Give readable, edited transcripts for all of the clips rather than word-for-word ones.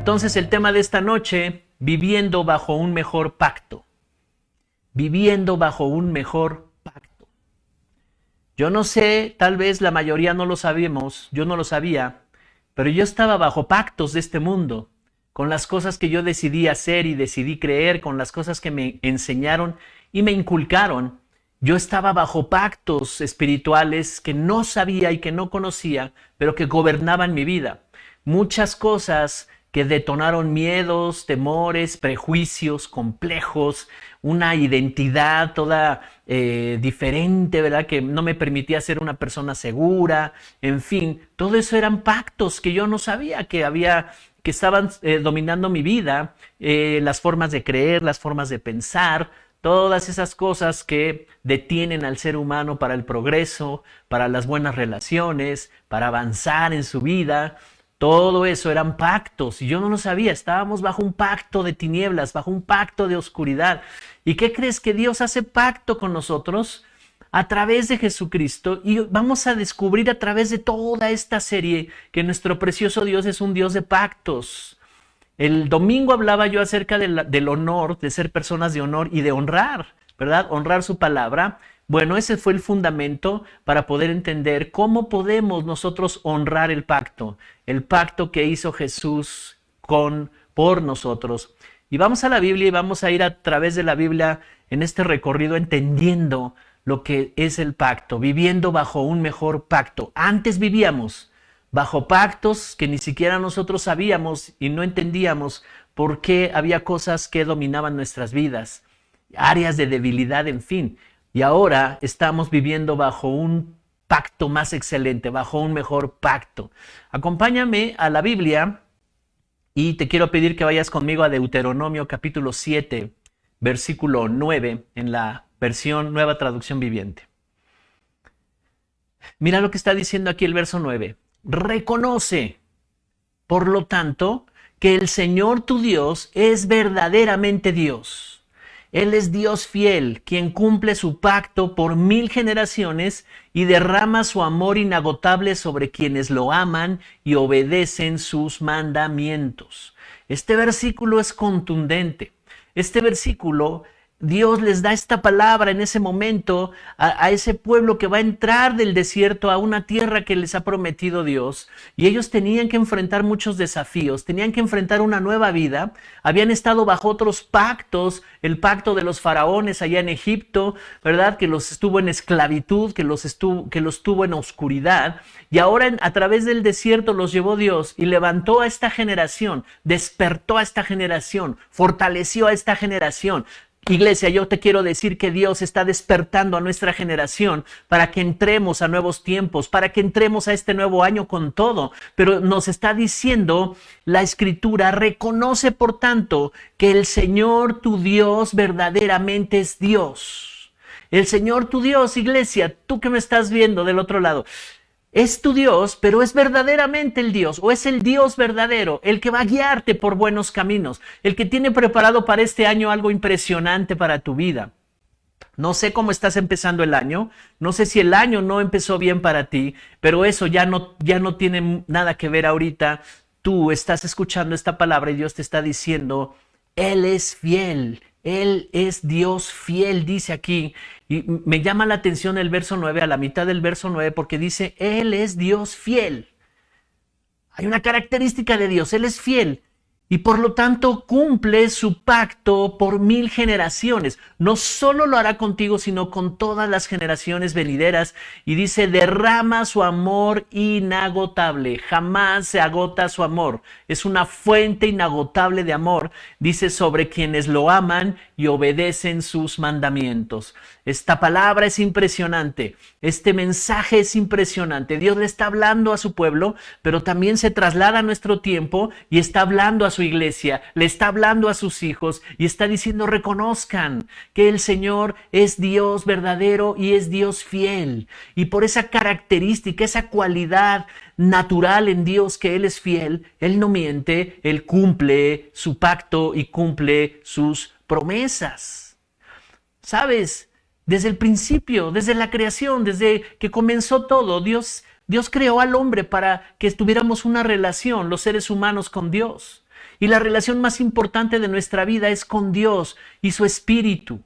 Entonces el tema de esta noche, viviendo bajo un mejor pacto. Viviendo bajo un mejor pacto. Yo no sé, tal vez la mayoría no lo sabíamos, yo no lo sabía, pero yo estaba bajo pactos de este mundo, con las cosas que yo decidí hacer y decidí creer, con las cosas que me enseñaron y me inculcaron. Yo estaba bajo pactos espirituales que no sabía y que no conocía, pero que gobernaban mi vida. Muchas cosas que detonaron miedos, temores, prejuicios, complejos, una identidad toda diferente, ¿verdad? Que no me permitía ser una persona segura, en fin, todo eso eran pactos que yo no sabía que había, que estaban dominando mi vida, las formas de creer, las formas de pensar, todas esas cosas que detienen al ser humano para el progreso, para las buenas relaciones, para avanzar en su vida. Todo eso eran pactos y yo no lo sabía. Estábamos bajo un pacto de tinieblas, bajo un pacto de oscuridad. ¿Y qué crees? Que Dios hace pacto con nosotros a través de Jesucristo, y vamos a descubrir a través de toda esta serie que nuestro precioso Dios es un Dios de pactos. El domingo hablaba yo acerca del honor, de ser personas de honor y de honrar, ¿verdad? Honrar su palabra. Bueno, ese fue el fundamento para poder entender cómo podemos nosotros honrar el pacto que hizo Jesús por nosotros. Y vamos a la Biblia y vamos a ir a través de la Biblia en este recorrido entendiendo lo que es el pacto, viviendo bajo un mejor pacto. Antes vivíamos bajo pactos que ni siquiera nosotros sabíamos y no entendíamos por qué había cosas que dominaban nuestras vidas, áreas de debilidad, en fin. Y ahora estamos viviendo bajo un pacto más excelente, bajo un mejor pacto. Acompáñame a la Biblia y te quiero pedir que vayas conmigo a Deuteronomio capítulo 7, versículo 9, en la versión Nueva Traducción Viviente. Mira lo que está diciendo aquí el verso 9. Reconoce, por lo tanto, que el Señor tu Dios es verdaderamente Dios. Él es Dios fiel, quien cumple su pacto por 1000 generaciones y derrama su amor inagotable sobre quienes lo aman y obedecen sus mandamientos. Este versículo es contundente. Este versículo, Dios les da esta palabra en ese momento a ese pueblo que va a entrar del desierto a una tierra que les ha prometido Dios, y ellos tenían que enfrentar muchos desafíos, tenían que enfrentar una nueva vida. Habían estado bajo otros pactos, el pacto de los faraones allá en Egipto, ¿verdad? Que los estuvo en esclavitud, que los tuvo en oscuridad, y ahora a través del desierto los llevó Dios y levantó a esta generación, despertó a esta generación, fortaleció a esta generación. Iglesia, yo te quiero decir que Dios está despertando a nuestra generación para que entremos a nuevos tiempos, para que entremos a este nuevo año con todo. Pero nos está diciendo la Escritura: reconoce por tanto que el Señor tu Dios verdaderamente es Dios. El Señor tu Dios, iglesia, tú que me estás viendo del otro lado, es tu Dios, pero es verdaderamente el Dios, o es el Dios verdadero, el que va a guiarte por buenos caminos, el que tiene preparado para este año algo impresionante para tu vida. No sé cómo estás empezando el año, no sé si el año no empezó bien para ti, pero eso ya no tiene nada que ver ahorita. Tú estás escuchando esta palabra y Dios te está diciendo: Él es fiel, Él es Dios fiel, dice aquí. Y me llama la atención el verso 9, a la mitad del verso 9, porque dice: Él es Dios fiel. Hay una característica de Dios: Él es fiel. Y por lo tanto cumple su pacto por 1000 generaciones. No solo lo hará contigo, sino con todas las generaciones venideras. Y dice: derrama su amor inagotable. Jamás se agota su amor. Es una fuente inagotable de amor. Dice: sobre quienes lo aman y obedecen sus mandamientos. Esta palabra es impresionante. Este mensaje es impresionante. Dios le está hablando a su pueblo, pero también se traslada a nuestro tiempo y está hablando a su iglesia, le está hablando a sus hijos y está diciendo: reconozcan que el Señor es Dios verdadero y es Dios fiel. Y por esa característica, esa cualidad natural en Dios, que Él es fiel, Él no miente, Él cumple su pacto y cumple sus promesas. ¿Sabes? Desde el principio, desde la creación, desde que comenzó todo, Dios creó al hombre para que tuviéramos una relación, los seres humanos, con Dios. Y la relación más importante de nuestra vida es con Dios y su Espíritu.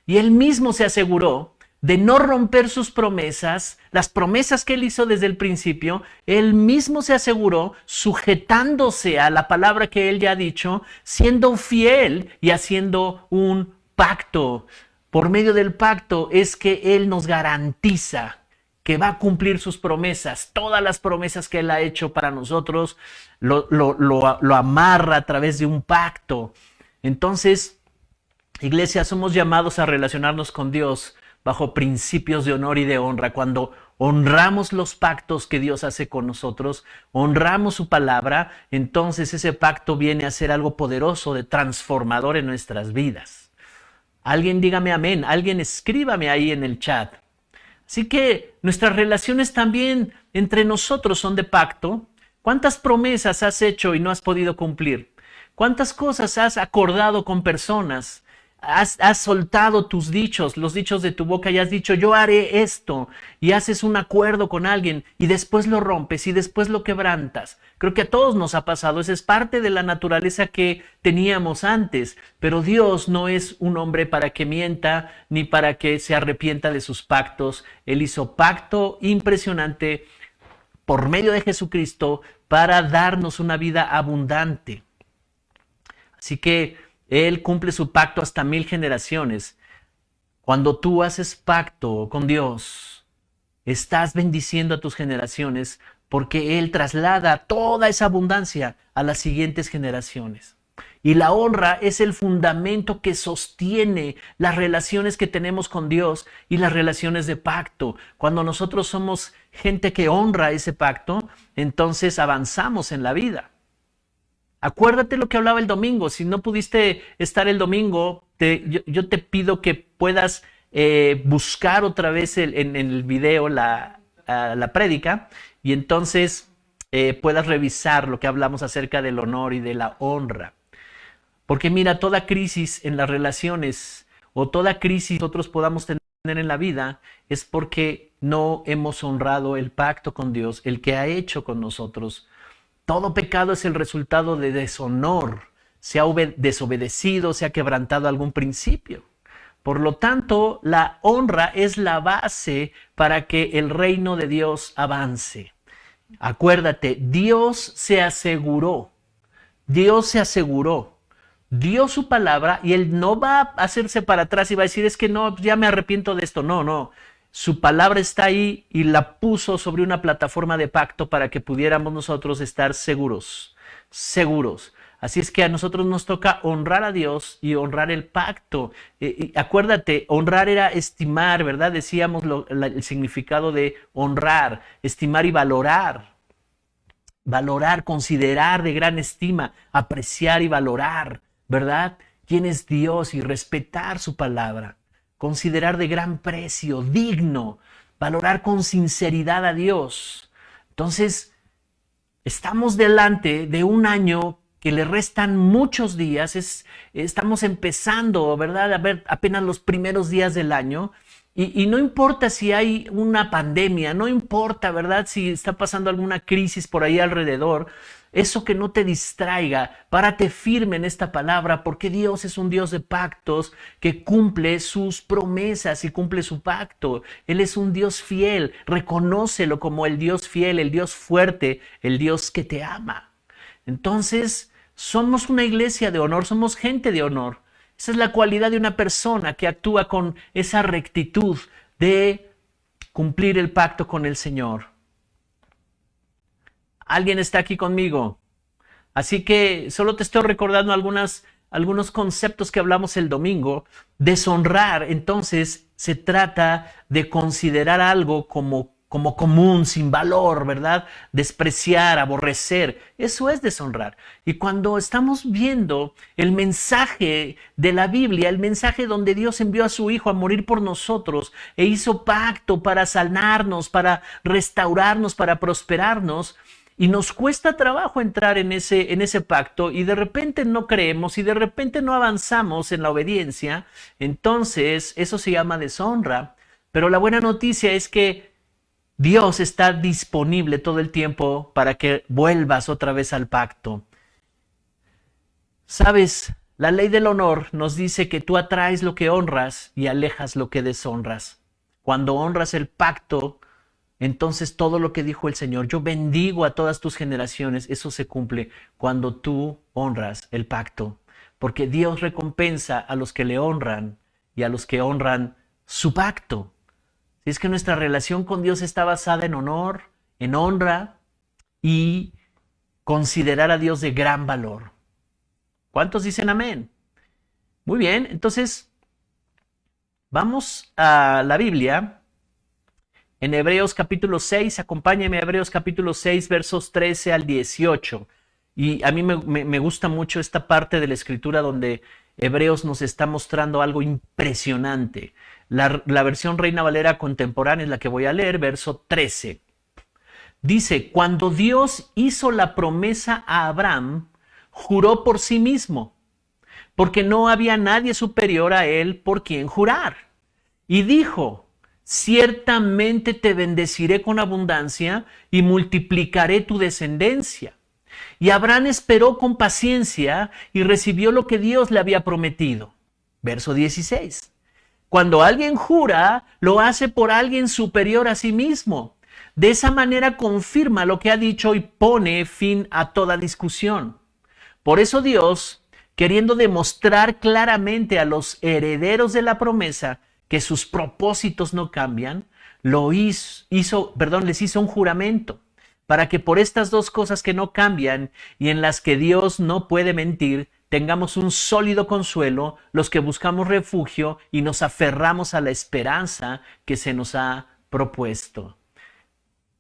Y Él mismo se aseguró de no romper sus promesas, las promesas que Él hizo desde el principio. Él mismo se aseguró sujetándose a la palabra que Él ya ha dicho, siendo fiel y haciendo un pacto. Por medio del pacto es que Él nos garantiza que va a cumplir sus promesas. Todas las promesas que Él ha hecho para nosotros lo amarra a través de un pacto. Entonces, iglesia, somos llamados a relacionarnos con Dios bajo principios de honor y de honra. Cuando honramos los pactos que Dios hace con nosotros, honramos su palabra, entonces ese pacto viene a ser algo poderoso, de transformador en nuestras vidas. Alguien dígame amén, alguien escríbame ahí en el chat. Así que nuestras relaciones también entre nosotros son de pacto. ¿Cuántas promesas has hecho y no has podido cumplir? ¿Cuántas cosas has acordado con personas? Has soltado tus dichos, los dichos de tu boca, y has dicho, yo haré esto, y haces un acuerdo con alguien, y después lo rompes, y después lo quebrantas. Creo que a todos nos ha pasado, esa es parte de la naturaleza que teníamos antes, pero Dios no es un hombre para que mienta, ni para que se arrepienta de sus pactos. Él hizo pacto impresionante por medio de Jesucristo para darnos una vida abundante. Así que Él cumple su pacto hasta 1000 generaciones. Cuando tú haces pacto con Dios, estás bendiciendo a tus generaciones porque Él traslada toda esa abundancia a las siguientes generaciones. Y la honra es el fundamento que sostiene las relaciones que tenemos con Dios y las relaciones de pacto. Cuando nosotros somos gente que honra ese pacto, entonces avanzamos en la vida. Acuérdate lo que hablaba el domingo. Si no pudiste estar el domingo, yo te pido que puedas buscar otra vez en el video la prédica, y entonces puedas revisar lo que hablamos acerca del honor y de la honra. Porque mira, toda crisis en las relaciones o toda crisis que nosotros podamos tener en la vida es porque no hemos honrado el pacto con Dios, el que ha hecho con nosotros. Todo pecado es el resultado de deshonor. Se ha desobedecido, se ha quebrantado algún principio. Por lo tanto, la honra es la base para que el reino de Dios avance. Acuérdate, Dios se aseguró, dio su palabra, y Él no va a hacerse para atrás y va a decir, es que no, ya me arrepiento de esto. No. Su palabra está ahí y la puso sobre una plataforma de pacto para que pudiéramos nosotros estar seguros. Así es que a nosotros nos toca honrar a Dios y honrar el pacto. Acuérdate, honrar era estimar, ¿verdad? Decíamos el significado de honrar, estimar y valorar. Valorar, considerar de gran estima, apreciar y valorar, ¿verdad? ¿Quién es Dios? Y respetar su palabra. Considerar de gran precio, digno, valorar con sinceridad a Dios. Entonces, estamos delante de un año que le restan muchos días. Estamos empezando, ¿verdad? A ver apenas los primeros días del año. Y no importa si hay una pandemia, no importa, ¿verdad? Si está pasando alguna crisis por ahí alrededor. Eso que no te distraiga, párate firme en esta palabra, porque Dios es un Dios de pactos que cumple sus promesas y cumple su pacto. Él es un Dios fiel, reconócelo como el Dios fiel, el Dios fuerte, el Dios que te ama. Entonces, somos una iglesia de honor, somos gente de honor. Esa es la cualidad de una persona que actúa con esa rectitud de cumplir el pacto con el Señor. ¿Alguien está aquí conmigo? Así que solo te estoy recordando algunos conceptos que hablamos el domingo. Deshonrar, entonces, se trata de considerar algo como común, sin valor, ¿verdad? Despreciar, aborrecer. Eso es deshonrar. Y cuando estamos viendo el mensaje de la Biblia, el mensaje donde Dios envió a su Hijo a morir por nosotros e hizo pacto para sanarnos, para restaurarnos, para prosperarnos, y nos cuesta trabajo entrar en ese pacto, y de repente no creemos y de repente no avanzamos en la obediencia, entonces eso se llama deshonra. Pero la buena noticia es que Dios está disponible todo el tiempo para que vuelvas otra vez al pacto. Sabes, la ley del honor nos dice que tú atraes lo que honras y alejas lo que deshonras. Cuando honras el pacto, entonces todo lo que dijo el Señor, yo bendigo a todas tus generaciones, eso se cumple cuando tú honras el pacto. Porque Dios recompensa a los que le honran y a los que honran su pacto. Si es que nuestra relación con Dios está basada en honor, en honra y considerar a Dios de gran valor. ¿Cuántos dicen amén? Muy bien, entonces vamos a la Biblia. En Hebreos capítulo 6, acompáñeme a Hebreos capítulo 6, versos 13 al 18. Y a mí me gusta mucho esta parte de la escritura donde Hebreos nos está mostrando algo impresionante. La versión Reina Valera contemporánea es la que voy a leer, verso 13. Dice, cuando Dios hizo la promesa a Abraham, juró por sí mismo, porque no había nadie superior a él por quien jurar. Y dijo, ciertamente te bendeciré con abundancia y multiplicaré tu descendencia. Y Abraham esperó con paciencia y recibió lo que Dios le había prometido. Verso 16. Cuando alguien jura, lo hace por alguien superior a sí mismo. De esa manera confirma lo que ha dicho y pone fin a toda discusión. Por eso Dios, queriendo demostrar claramente a los herederos de la promesa que sus propósitos no cambian, les hizo un juramento para que por estas dos cosas que no cambian y en las que Dios no puede mentir, tengamos un sólido consuelo los que buscamos refugio y nos aferramos a la esperanza que se nos ha propuesto.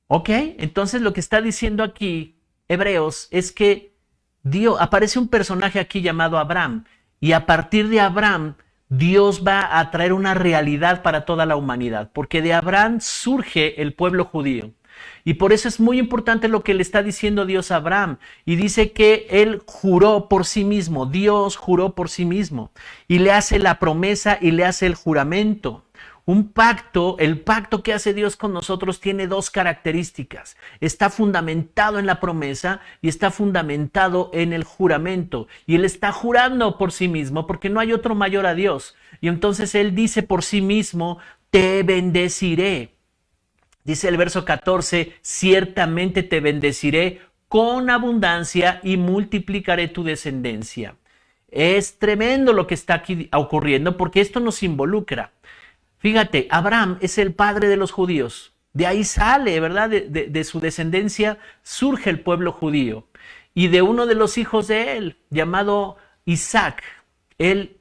Ok, entonces lo que está diciendo aquí Hebreos es que aparece un personaje aquí llamado Abraham, y a partir de Abraham Dios va a traer una realidad para toda la humanidad, porque de Abraham surge el pueblo judío. Y por eso es muy importante lo que le está diciendo Dios a Abraham. Y dice que él juró por sí mismo, Dios juró por sí mismo. Y le hace la promesa y le hace el juramento. Un pacto, el pacto que hace Dios con nosotros tiene dos características. Está fundamentado en la promesa y está fundamentado en el juramento. Y Él está jurando por sí mismo porque no hay otro mayor a Dios. Y entonces Él dice por sí mismo, te bendeciré. Dice el verso 14, ciertamente te bendeciré con abundancia y multiplicaré tu descendencia. Es tremendo lo que está aquí ocurriendo porque esto nos involucra. Fíjate, Abraham es el padre de los judíos. De ahí sale, ¿verdad? De su descendencia surge el pueblo judío. Y de uno de los hijos de él, llamado Isaac, él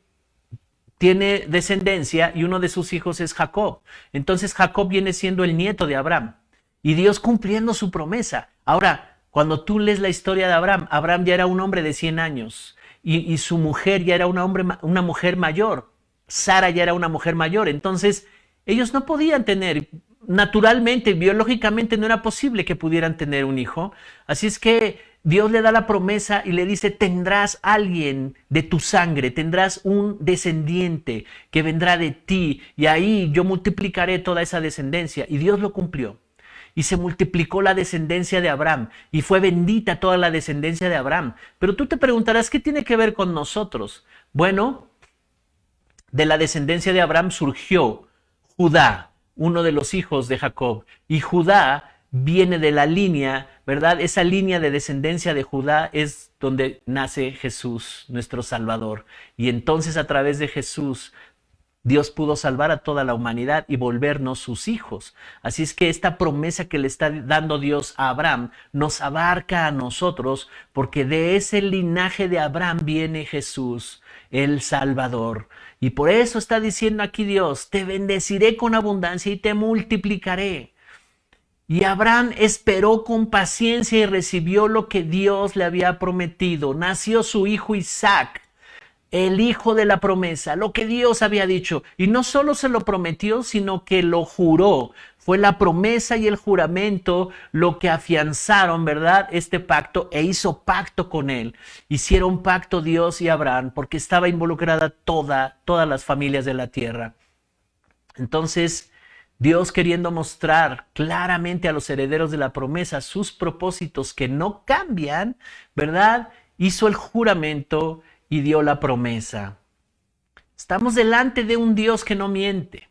tiene descendencia y uno de sus hijos es Jacob. Entonces Jacob viene siendo el nieto de Abraham. Y Dios cumpliendo su promesa. Ahora, cuando tú lees la historia de Abraham, Abraham ya era un hombre de 100 años. Y su mujer ya era una mujer mayor. Sara ya era una mujer mayor, entonces ellos no podían tener, naturalmente, biológicamente no era posible que pudieran tener un hijo, así es que Dios le da la promesa y le dice, tendrás alguien de tu sangre, tendrás un descendiente que vendrá de ti y ahí yo multiplicaré toda esa descendencia, y Dios lo cumplió. Y se multiplicó la descendencia de Abraham y fue bendita toda la descendencia de Abraham. Pero tú te preguntarás, ¿qué tiene que ver con nosotros? Bueno, de la descendencia de Abraham surgió Judá, uno de los hijos de Jacob. Y Judá viene de la línea, ¿verdad? Esa línea de descendencia de Judá es donde nace Jesús, nuestro Salvador. Y entonces a través de Jesús, Dios pudo salvar a toda la humanidad y volvernos sus hijos. Así es que esta promesa que le está dando Dios a Abraham nos abarca a nosotros, porque de ese linaje de Abraham viene Jesús, el Salvador. Y por eso está diciendo aquí Dios, te bendeciré con abundancia y te multiplicaré. Y Abraham esperó con paciencia y recibió lo que Dios le había prometido. Nació su hijo Isaac, el hijo de la promesa, lo que Dios había dicho. Y no solo se lo prometió, sino que lo juró. Fue la promesa y el juramento lo que afianzaron, ¿verdad?, este pacto, e hizo pacto con él. Hicieron pacto Dios y Abraham porque estaba involucrada todas las familias de la tierra. Entonces, Dios, queriendo mostrar claramente a los herederos de la promesa sus propósitos que no cambian, ¿verdad?, hizo el juramento y dio la promesa. Estamos delante de un Dios que no miente.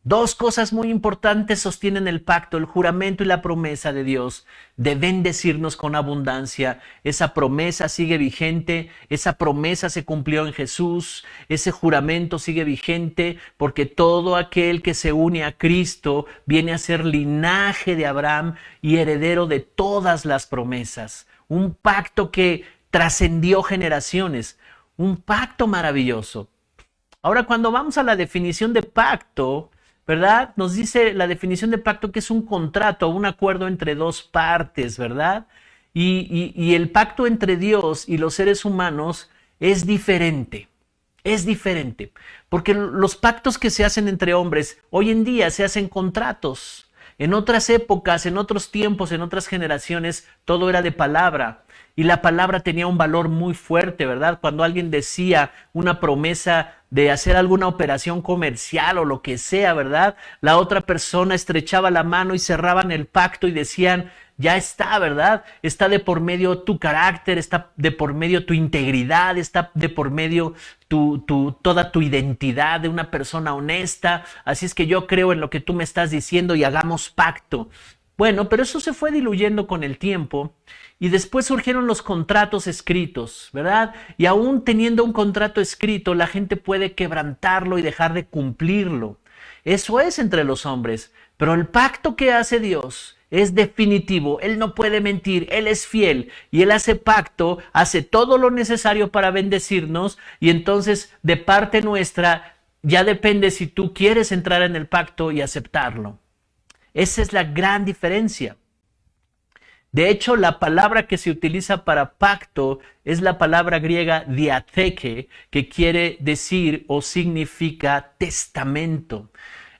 Dos cosas muy importantes sostienen el pacto, el juramento y la promesa de Dios de bendecirnos con abundancia. Esa promesa sigue vigente, esa promesa se cumplió en Jesús, ese juramento sigue vigente porque todo aquel que se une a Cristo viene a ser linaje de Abraham y heredero de todas las promesas. Un pacto que trascendió generaciones, un pacto maravilloso. Ahora, cuando vamos a la definición de pacto, ¿verdad? Nos dice la definición de pacto que es un contrato, un acuerdo entre dos partes, ¿verdad? Y el pacto entre Dios y los seres humanos es diferente. Es diferente, porque los pactos que se hacen entre hombres hoy en día se hacen contratos. En otras épocas, en otros tiempos, en otras generaciones, todo era de palabra. Y la palabra tenía un valor muy fuerte, ¿verdad? Cuando alguien decía una promesa de hacer alguna operación comercial o lo que sea, ¿verdad? La otra persona estrechaba la mano y cerraban el pacto y decían, ya está, ¿verdad? Está de por medio tu carácter, está de por medio tu integridad, está de por medio toda tu identidad de una persona honesta. Así es que yo creo en lo que tú me estás diciendo y hagamos pacto. Bueno, pero eso se fue diluyendo con el tiempo y después surgieron los contratos escritos, ¿verdad? Y aún teniendo un contrato escrito, la gente puede quebrantarlo y dejar de cumplirlo. Eso es entre los hombres, pero el pacto que hace Dios es definitivo. Él no puede mentir, Él es fiel y Él hace pacto, hace todo lo necesario para bendecirnos y entonces de parte nuestra ya depende si tú quieres entrar en el pacto y aceptarlo. Esa es la gran diferencia. De hecho, la palabra que se utiliza para pacto es la palabra griega diatheke, que quiere decir o significa testamento.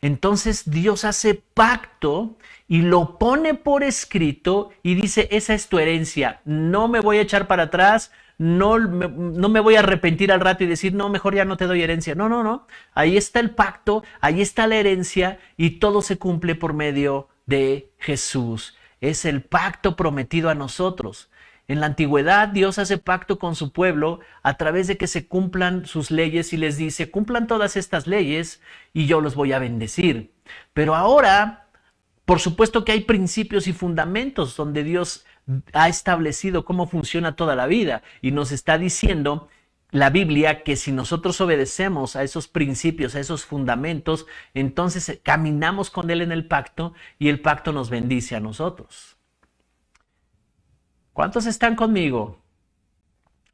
Entonces Dios hace pacto y lo pone por escrito y dice, esa es tu herencia, no me voy a echar para atrás, no me voy a arrepentir al rato y decir, no, mejor ya no te doy herencia. No. Ahí está el pacto, ahí está la herencia y todo se cumple por medio de Jesús. Es el pacto prometido a nosotros. En la antigüedad Dios hace pacto con su pueblo a través de que se cumplan sus leyes y les dice, cumplan todas estas leyes y yo los voy a bendecir. Pero ahora, por supuesto que hay principios y fundamentos donde Dios ha establecido cómo funciona toda la vida y nos está diciendo la Biblia que si nosotros obedecemos a esos principios, a esos fundamentos, entonces caminamos con Él en el pacto y el pacto nos bendice a nosotros. ¿Cuántos están conmigo?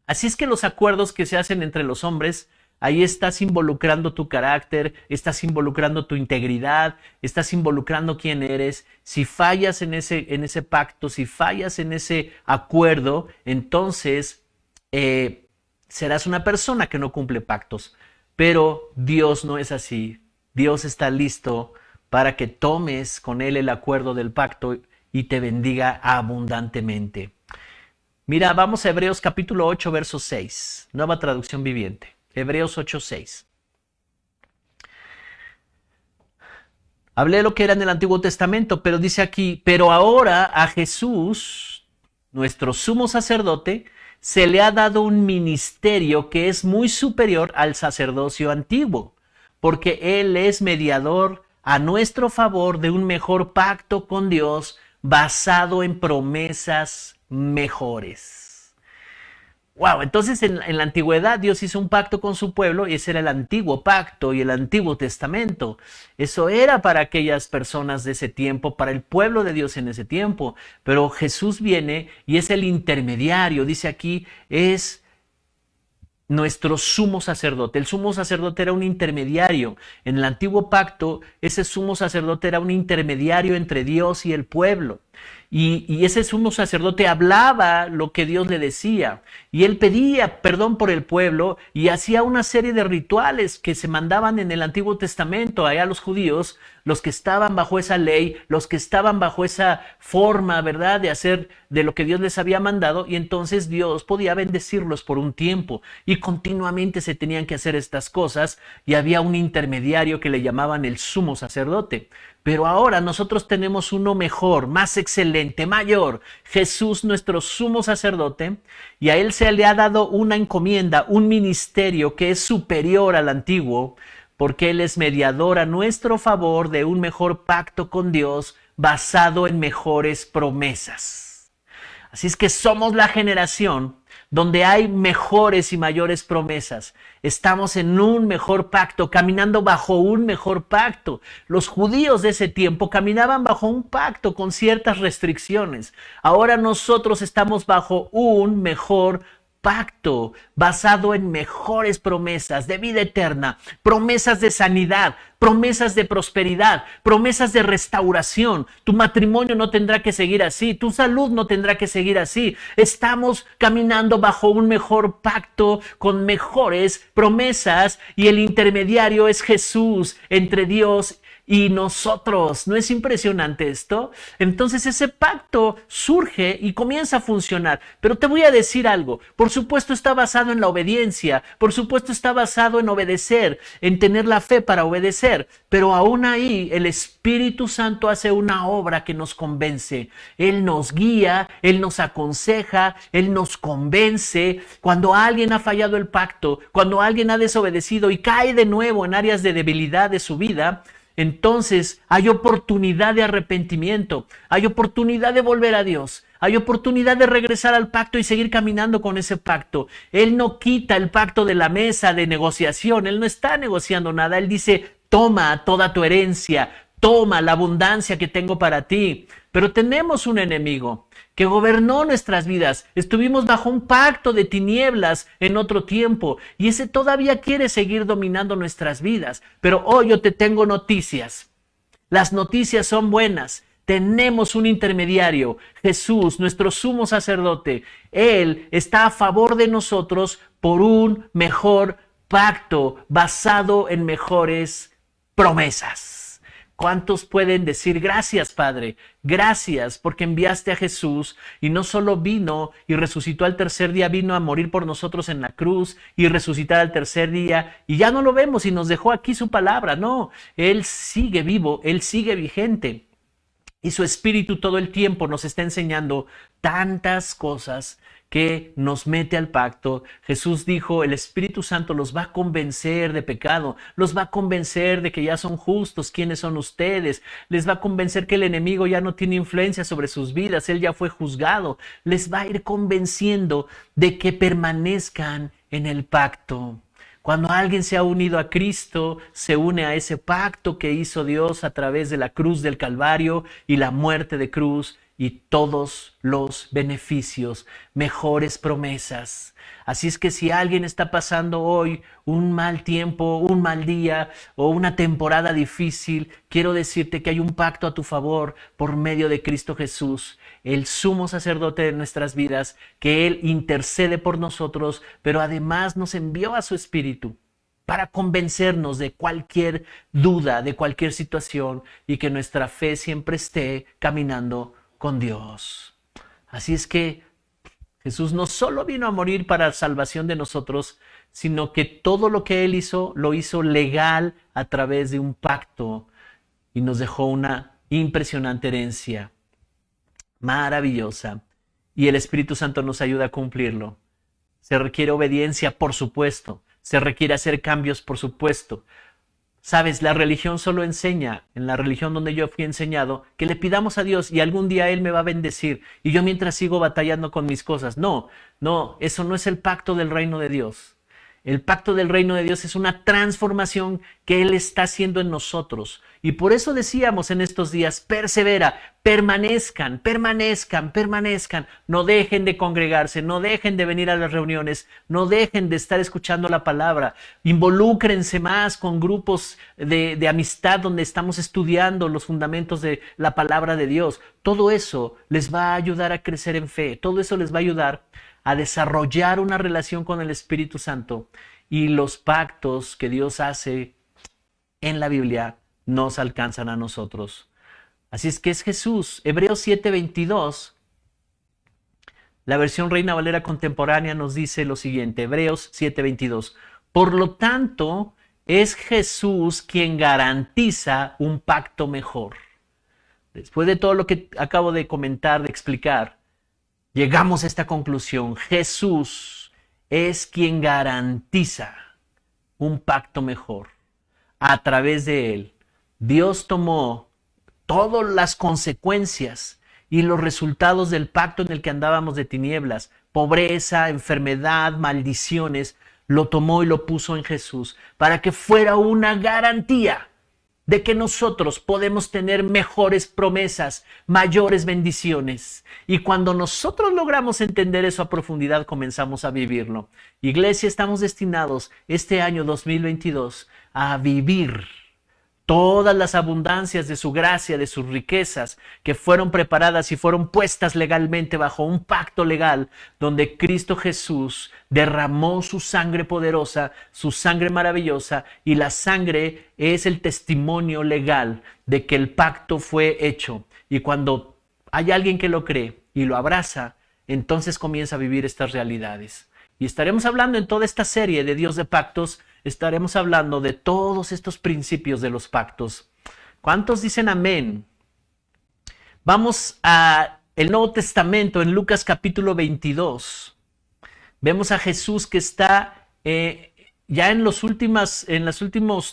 Así es que los acuerdos que se hacen entre los hombres, ahí estás involucrando tu carácter, estás involucrando tu integridad, estás involucrando quién eres. Si fallas en ese pacto, si fallas en ese acuerdo, entonces serás una persona que no cumple pactos. Pero Dios no es así. Dios está listo para que tomes con Él el acuerdo del pacto y te bendiga abundantemente. Mira, vamos a Hebreos capítulo 8, verso 6, nueva traducción viviente. Hebreos 8, 6. Hablé lo que era en el Antiguo Testamento, pero dice aquí, pero ahora a Jesús, nuestro sumo sacerdote, se le ha dado un ministerio que es muy superior al sacerdocio antiguo, porque Él es mediador a nuestro favor de un mejor pacto con Dios basado en promesas mejores. Wow, entonces en la antigüedad Dios hizo un pacto con su pueblo y ese era el antiguo pacto y el Antiguo Testamento. Eso era para aquellas personas de ese tiempo, para el pueblo de Dios en ese tiempo. Pero Jesús viene y es el intermediario, dice aquí, es nuestro sumo sacerdote. El sumo sacerdote era un intermediario. En el antiguo pacto, ese sumo sacerdote era un intermediario entre Dios y el pueblo. Y ese sumo sacerdote hablaba lo que Dios le decía. Y él pedía perdón por el pueblo y hacía una serie de rituales que se mandaban en el Antiguo Testamento allá a los judíos, los que estaban bajo esa ley, los que estaban bajo esa forma, ¿verdad?, de hacer de lo que Dios les había mandado. Y entonces Dios podía bendecirlos por un tiempo. Y continuamente se tenían que hacer estas cosas y había un intermediario que le llamaban el sumo sacerdote. Pero ahora nosotros tenemos uno mejor, más excelente, presidente mayor, Jesús nuestro sumo sacerdote, y a él se le ha dado una encomienda, un ministerio que es superior al antiguo, porque él es mediador a nuestro favor de un mejor pacto con Dios basado en mejores promesas. Así es que somos la generación donde hay mejores y mayores promesas. Estamos en un mejor pacto, caminando bajo un mejor pacto. Los judíos de ese tiempo caminaban bajo un pacto con ciertas restricciones. Ahora nosotros estamos bajo un mejor pacto basado en mejores promesas de vida eterna, promesas de sanidad, promesas de prosperidad, promesas de restauración. Tu matrimonio no tendrá que seguir así, tu salud no tendrá que seguir así. Estamos caminando bajo un mejor pacto con mejores promesas y el intermediario es Jesús entre Dios y nosotros. ¿No es impresionante esto? Entonces ese pacto surge y comienza a funcionar. Pero te voy a decir algo. Por supuesto está basado en la obediencia. Por supuesto está basado en obedecer, en tener la fe para obedecer. Pero aún ahí el Espíritu Santo hace una obra que nos convence. Él nos guía, Él nos aconseja, Él nos convence. Cuando alguien ha fallado el pacto, cuando alguien ha desobedecido y cae de nuevo en áreas de debilidad de su vida, entonces hay oportunidad de arrepentimiento, hay oportunidad de volver a Dios, hay oportunidad de regresar al pacto y seguir caminando con ese pacto. Él no quita el pacto de la mesa de negociación, Él no está negociando nada, Él dice, toma toda tu herencia, toma la abundancia que tengo para ti. Pero tenemos un enemigo que gobernó nuestras vidas. Estuvimos bajo un pacto de tinieblas en otro tiempo y ese todavía quiere seguir dominando nuestras vidas. Pero hoy yo te tengo noticias. Las noticias son buenas. Tenemos un intermediario, Jesús, nuestro sumo sacerdote. Él está a favor de nosotros por un mejor pacto basado en mejores promesas. ¿Cuántos pueden decir gracias, Padre? Gracias porque enviaste a Jesús y no solo vino y resucitó al tercer día, vino a morir por nosotros en la cruz y resucitar al tercer día y ya no lo vemos y nos dejó aquí su palabra. No, Él sigue vivo, Él sigue vigente y su Espíritu todo el tiempo nos está enseñando tantas cosas que nos mete al pacto. Jesús dijo, el Espíritu Santo los va a convencer de pecado, los va a convencer de que ya son justos, quiénes son ustedes, les va a convencer que el enemigo ya no tiene influencia sobre sus vidas, él ya fue juzgado, les va a ir convenciendo de que permanezcan en el pacto. Cuando alguien se ha unido a Cristo, se une a ese pacto que hizo Dios a través de la cruz del Calvario y la muerte de cruz y todos los beneficios, mejores promesas. Así es que si alguien está pasando hoy un mal tiempo, un mal día o una temporada difícil, quiero decirte que hay un pacto a tu favor por medio de Cristo Jesús, el sumo sacerdote de nuestras vidas, que Él intercede por nosotros, pero además nos envió a su Espíritu para convencernos de cualquier duda, de cualquier situación y que nuestra fe siempre esté caminando con Dios. Así es que Jesús no solo vino a morir para la salvación de nosotros, sino que todo lo que Él hizo, lo hizo legal a través de un pacto y nos dejó una impresionante herencia, maravillosa. Y el Espíritu Santo nos ayuda a cumplirlo. Se requiere obediencia, por supuesto. Se requiere hacer cambios, por supuesto. Sabes, la religión solo enseña, en la religión donde yo fui enseñado, que le pidamos a Dios y algún día Él me va a bendecir y yo mientras sigo batallando con mis cosas. No, eso no es el pacto del reino de Dios. El pacto del reino de Dios es una transformación que Él está haciendo en nosotros. Y por eso decíamos en estos días, persevera, permanezcan. No dejen de congregarse, no dejen de venir a las reuniones, no dejen de estar escuchando la palabra. Involúcrense más con grupos de amistad donde estamos estudiando los fundamentos de la palabra de Dios. Todo eso les va a ayudar a crecer en fe. Todo eso les va a ayudar a desarrollar una relación con el Espíritu Santo y los pactos que Dios hace en la Biblia nos alcanzan a nosotros. Así es que es Jesús. Hebreos 7:22, la versión Reina Valera contemporánea nos dice lo siguiente, Hebreos 7:22. Por lo tanto, es Jesús quien garantiza un pacto mejor. Después de todo lo que acabo de comentar, de explicar, llegamos a esta conclusión. Jesús es quien garantiza un pacto mejor. A través de él, Dios tomó todas las consecuencias y los resultados del pacto en el que andábamos de tinieblas, pobreza, enfermedad, maldiciones, lo tomó y lo puso en Jesús para que fuera una garantía de que nosotros podemos tener mejores promesas, mayores bendiciones. Y cuando nosotros logramos entender eso a profundidad, comenzamos a vivirlo. Iglesia, estamos destinados este año 2022 a vivir todas las abundancias de su gracia, de sus riquezas, que fueron preparadas y fueron puestas legalmente bajo un pacto legal, donde Cristo Jesús derramó su sangre poderosa, su sangre maravillosa, y la sangre es el testimonio legal de que el pacto fue hecho. Y cuando hay alguien que lo cree y lo abraza, entonces comienza a vivir estas realidades. Y estaremos hablando en toda esta serie de Dios de pactos, estaremos hablando de todos estos principios de los pactos. ¿Cuántos dicen amén? Vamos a el Nuevo Testamento, en Lucas capítulo 22. Vemos a Jesús que está ya en los últimos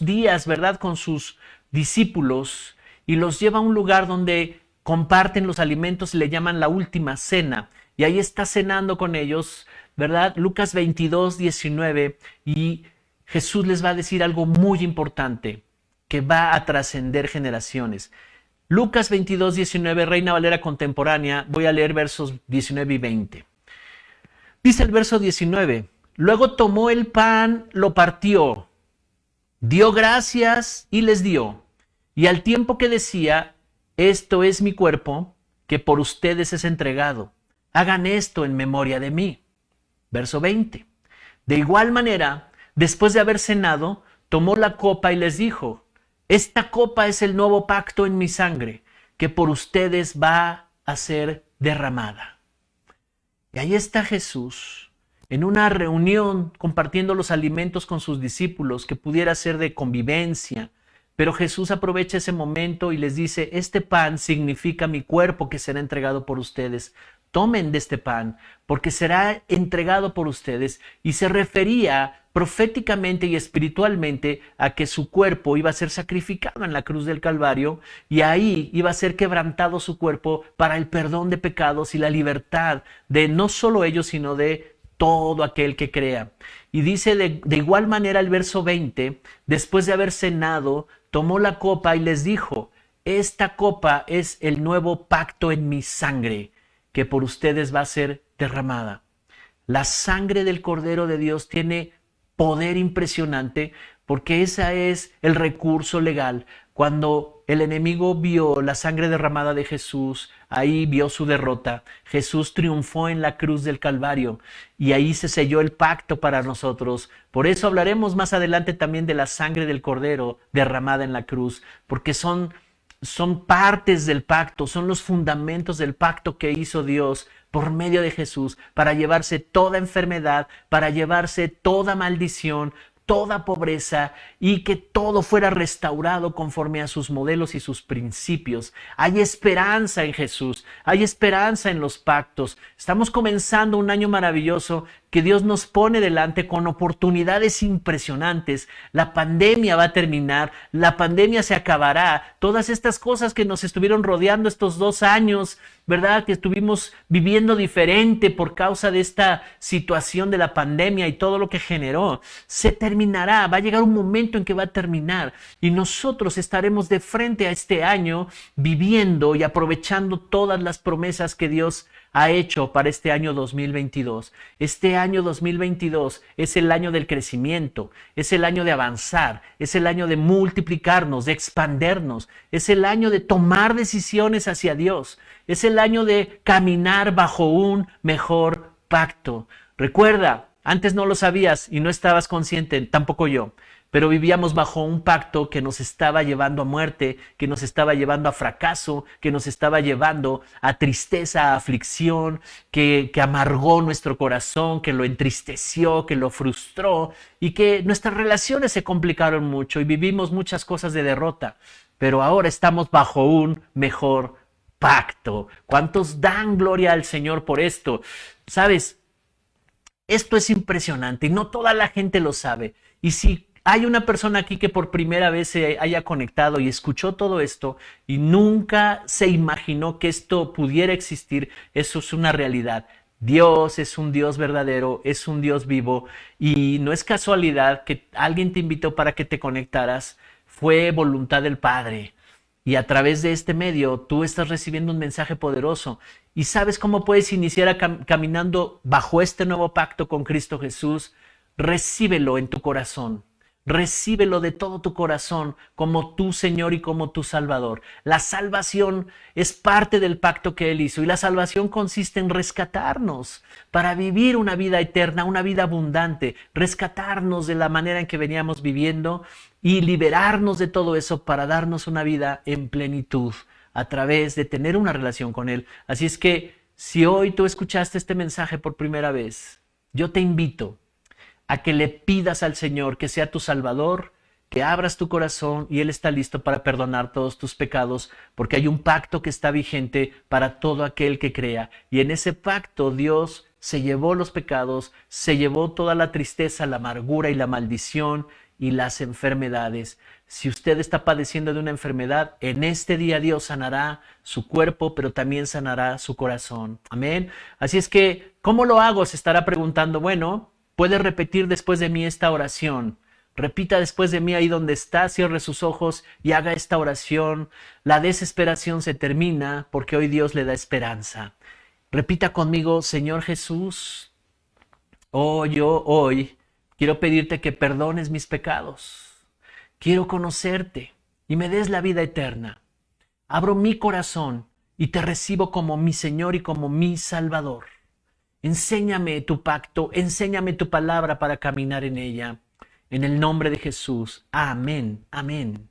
días, ¿verdad?, con sus discípulos, y los lleva a un lugar donde comparten los alimentos y le llaman la última cena. Y ahí está cenando con ellos, ¿verdad? Lucas 22, 19, y Jesús les va a decir algo muy importante que va a trascender generaciones. Lucas 22, 19, Reina Valera contemporánea, voy a leer versos 19 y 20. Dice el verso 19, luego tomó el pan, lo partió, dio gracias y les dio. Y al tiempo que decía, esto es mi cuerpo, que por ustedes es entregado. Hagan esto en memoria de mí. Verso 20. De igual manera, después de haber cenado, tomó la copa y les dijo, esta copa es el nuevo pacto en mi sangre, que por ustedes va a ser derramada. Y ahí está Jesús, en una reunión, compartiendo los alimentos con sus discípulos, que pudiera ser de convivencia, pero Jesús aprovecha ese momento y les dice, este pan significa mi cuerpo que será entregado por ustedes. Tomen de este pan, porque será entregado por ustedes. Y se refería proféticamente y espiritualmente a que su cuerpo iba a ser sacrificado en la cruz del Calvario, y ahí iba a ser quebrantado su cuerpo para el perdón de pecados y la libertad de no solo ellos, sino de todo aquel que crea. Y dice de igual manera el verso 20, después de haber cenado, tomó la copa y les dijo, esta copa es el nuevo pacto en mi sangre, que por ustedes va a ser derramada. La sangre del Cordero de Dios tiene poder impresionante, porque ese es el recurso legal. Cuando el enemigo vio la sangre derramada de Jesús, ahí vio su derrota. Jesús triunfó en la cruz del Calvario y ahí se selló el pacto para nosotros. Por eso hablaremos más adelante también de la sangre del Cordero derramada en la cruz, porque son partes del pacto, son los fundamentos del pacto que hizo Dios por medio de Jesús para llevarse toda enfermedad, para llevarse toda maldición, toda pobreza, y que todo fuera restaurado conforme a sus modelos y sus principios. Hay esperanza en Jesús, hay esperanza en los pactos. Estamos comenzando un año maravilloso que Dios nos pone delante con oportunidades impresionantes. La pandemia va a terminar, la pandemia se acabará. Todas estas cosas que nos estuvieron rodeando estos 2 años, ¿verdad?, que estuvimos viviendo diferente por causa de esta situación de la pandemia y todo lo que generó, se terminará. Va a llegar un momento en que va a terminar y nosotros estaremos de frente a este año viviendo y aprovechando todas las promesas que Dios ha hecho para este año 2022. Este año 2022 es el año del crecimiento, es el año de avanzar, es el año de multiplicarnos, de expandernos, es el año de tomar decisiones hacia Dios, es el año de caminar bajo un mejor pacto. Recuerda, antes no lo sabías y no estabas consciente, tampoco yo, pero vivíamos bajo un pacto que nos estaba llevando a muerte, que nos estaba llevando a fracaso, que nos estaba llevando a tristeza, a aflicción, que amargó nuestro corazón, que lo entristeció, que lo frustró y que nuestras relaciones se complicaron mucho y vivimos muchas cosas de derrota. pero ahora estamos bajo un mejor pacto. ¿Cuántos dan gloria al Señor por esto? ¿Sabes? Esto es impresionante y no toda la gente lo sabe. Y si hay una persona aquí que por primera vez se haya conectado y escuchó todo esto y nunca se imaginó que esto pudiera existir, eso es una realidad. Dios es un Dios verdadero, es un Dios vivo y no es casualidad que alguien te invitó para que te conectaras, fue voluntad del Padre. Y a través de este medio tú estás recibiendo un mensaje poderoso. ¿Y sabes cómo puedes iniciar caminando bajo este nuevo pacto con Cristo Jesús? Recíbelo en tu corazón. Recíbelo de todo tu corazón como tu Señor y como tu Salvador. La salvación es parte del pacto que Él hizo y la salvación consiste en rescatarnos para vivir una vida eterna, una vida abundante, rescatarnos de la manera en que veníamos viviendo y liberarnos de todo eso para darnos una vida en plenitud a través de tener una relación con Él. Así es que si hoy tú escuchaste este mensaje por primera vez, yo te invito a que le pidas al Señor que sea tu Salvador, que abras tu corazón y Él está listo para perdonar todos tus pecados, porque hay un pacto que está vigente para todo aquel que crea. Y en ese pacto Dios se llevó los pecados, se llevó toda la tristeza, la amargura y la maldición y las enfermedades. Si usted está padeciendo de una enfermedad, en este día Dios sanará su cuerpo, pero también sanará su corazón. Amén. Así es que, ¿cómo lo hago? Se estará preguntando. Bueno, puede repetir después de mí esta oración. Repita después de mí ahí donde está, cierre sus ojos y haga esta oración. La desesperación se termina porque hoy Dios le da esperanza. Repita conmigo: Señor Jesús, yo hoy quiero pedirte que perdones mis pecados. Quiero conocerte y me des la vida eterna. Abro mi corazón y te recibo como mi Señor y como mi Salvador. Enséñame tu pacto, enséñame tu palabra para caminar en ella. En el nombre de Jesús. Amén, amén.